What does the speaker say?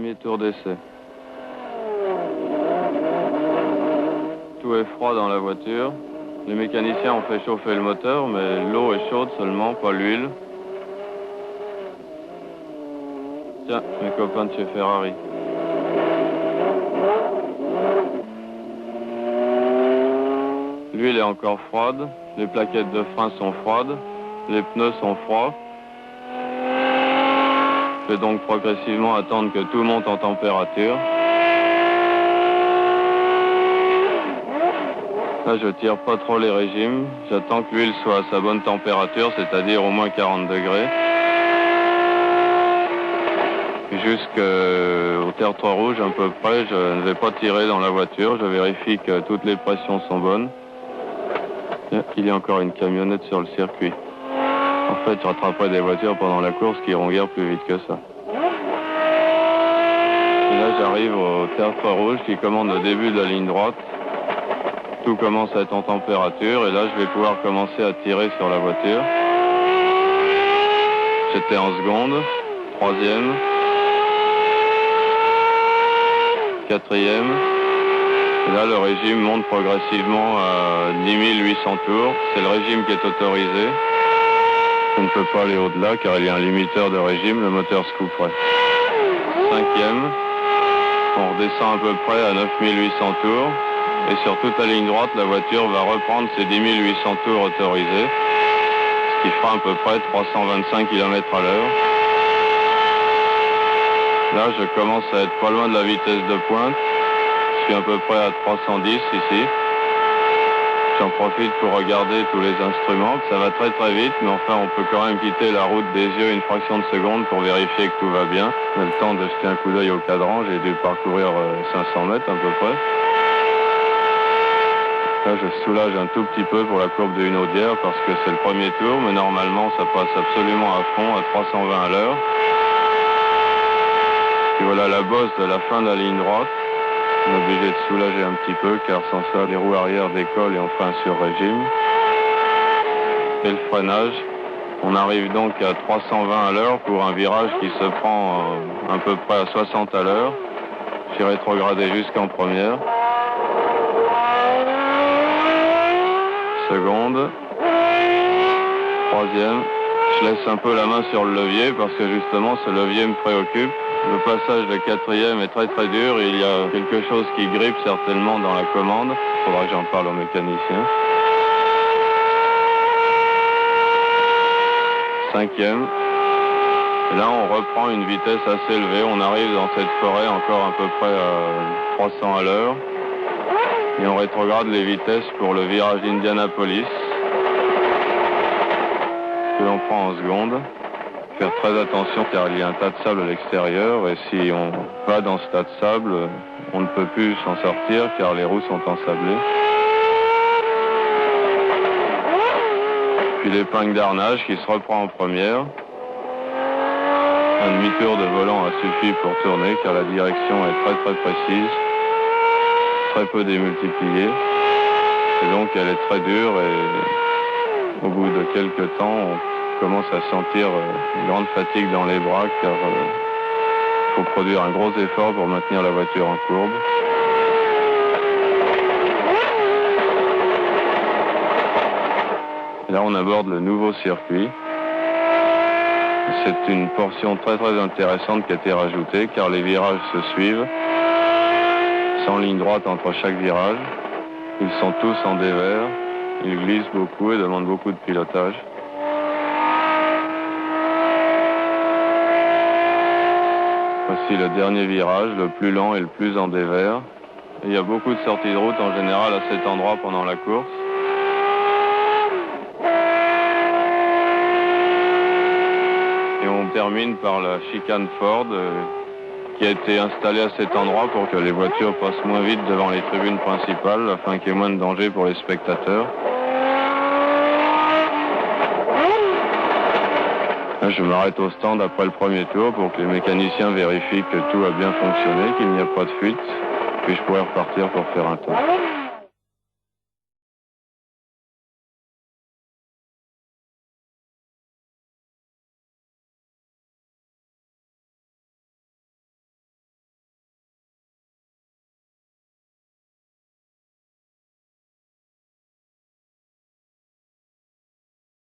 Premier tour d'essai. Tout est froid dans la voiture. Les mécaniciens ont fait chauffer le moteur, mais l'eau est chaude seulement, pas l'huile. Tiens, mes copains de chez Ferrari. L'huile est encore froide, les plaquettes de frein sont froides, les pneus sont froids. Je vais donc progressivement attendre que tout monte en température. Là, je tire pas trop les régimes. J'attends que l'huile soit à sa bonne température, c'est-à-dire au moins 40 degrés. Jusqu'au terre-trois rouge, à peu près, je ne vais pas tirer dans la voiture. Je vérifie que toutes les pressions sont bonnes. Il y a encore une camionnette sur le circuit. En fait, je rattraperai des voitures pendant la course qui iront guère plus vite que ça. Et là, j'arrive au terre-trois rouge qui commande le début de la ligne droite. Tout commence à être en température et là, je vais pouvoir commencer à tirer sur la voiture. J'étais en seconde, troisième, quatrième. Et là, le régime monte progressivement à 10 800 tours. C'est le régime qui est autorisé. Je ne peux pas aller au-delà car il y a un limiteur de régime, le moteur se couperait. Cinquième, on redescend à peu près à 9 800 tours. Et sur toute la ligne droite, la voiture va reprendre ses 10 800 tours autorisés, ce qui fera à peu près 325 km à l'heure. Là, je commence à être pas loin de la vitesse de pointe. Je suis à peu près à 310 ici. J'en profite pour regarder tous les instruments. Ça va très très vite, mais enfin on peut quand même quitter la route des yeux une fraction de seconde pour vérifier que tout va bien. On a le temps de jeter un coup d'œil au cadran. J'ai dû parcourir 500 mètres à peu près. Là, je soulage un tout petit peu pour la courbe de Hunaudière parce que c'est le premier tour, mais normalement ça passe absolument à fond, à 320 à l'heure. Et voilà la bosse de la fin de la ligne droite. On est obligé de soulager un petit peu car sans ça les roues arrière décollent et on fait un sur-régime. Et le freinage, on arrive donc à 320 à l'heure pour un virage qui se prend à peu près à 60 à l'heure. J'ai rétrogradé jusqu'en première. Seconde. Troisième. Je laisse un peu la main sur le levier parce que justement ce levier me préoccupe. Le passage de quatrième est très très dur et il y a quelque chose qui grippe certainement dans la commande. Il faudra que j'en parle au mécanicien. Cinquième. Et là on reprend une vitesse assez élevée. On arrive dans cette forêt encore à peu près à 300 à l'heure. Et on rétrograde les vitesses pour le virage d'Indianapolis. Que l'on prend en seconde. Faire très attention car il y a un tas de sable à l'extérieur et si on va dans ce tas de sable, on ne peut plus s'en sortir car les roues sont ensablées. Puis l'épingle d'arnage qui se reprend en première. Un demi-tour de volant a suffi pour tourner car la direction est très très précise, très peu démultipliée et donc elle est très dure et au bout de quelques temps on commence à sentir une grande fatigue dans les bras car il faut produire un gros effort pour maintenir la voiture en courbe. Et là on aborde le nouveau circuit. C'est une portion très très intéressante qui a été rajoutée car les virages se suivent sans ligne droite entre chaque virage. Ils sont tous en dévers, ils glissent beaucoup et demandent beaucoup de pilotage. Voici le dernier virage, le plus lent et le plus en dévers. Et il y a beaucoup de sorties de route en général à cet endroit pendant la course. Et on termine par la chicane Ford qui a été installée à cet endroit pour que les voitures passent moins vite devant les tribunes principales afin qu'il y ait moins de danger pour les spectateurs. Je m'arrête au stand après le premier tour pour que les mécaniciens vérifient que tout a bien fonctionné, qu'il n'y a pas de fuite, puis je pourrai repartir pour faire un tour.